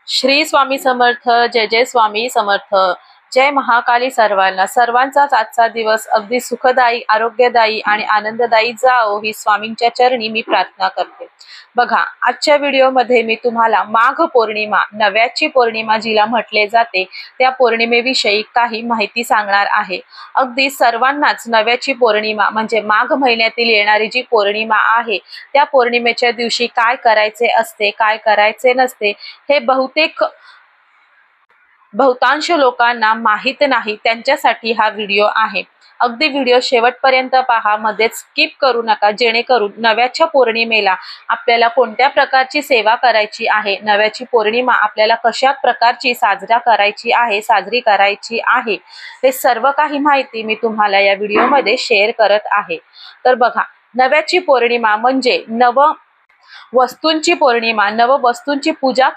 श्री स्वामी समर्थ। जय जय स्वामी समर्थ। जय महाकाली सर्वांना। सर्वांचाच आजचा दिवस अगदी सुखदायी, आरोग्यदायी आणि आनंददायी जाओ ही स्वामींच्या चरणी मी प्रार्थना करते। बघा, आजच्या व्हिडिओमध्ये मी तुम्हाला माघ पौर्णिमा, नव्याची पौर्णिमा जिला म्हटले जाते, त्या पौर्णिमेविषयी काही माहिती सांगणार आहे। अगदी सर्वांनाच नव्याची पौर्णिमा म्हणजे माघ महिन्यातील येणारी जी पौर्णिमा आहे, त्या पौर्णिमेच्या दिवशी काय करायचे असते, काय करायचे नसते हे बहुतांश लोकांना माहित नाही। त्यांच्यासाठी हा व्हिडिओ आहे। अगदी व्हिडिओ शेवटपर्यंत पहा, मध्ये स्किप करू नका, जेणेकरून नव्याच्या पौर्णिमेला आपल्याला कोणत्या प्रकारची सेवा करायची आहे, नव्याची पौर्णिमा आपल्याला कशा प्रकारची साजरी करायची आहे, हे सर्व काही माहिती मी तुम्हाला या व्हिडिओमध्ये शेअर करत आहे। तर बघा, नव्याची पौर्णिमा म्हणजे नव वस्तूंची पौर्णिमा, नव वस्तूंची पूजा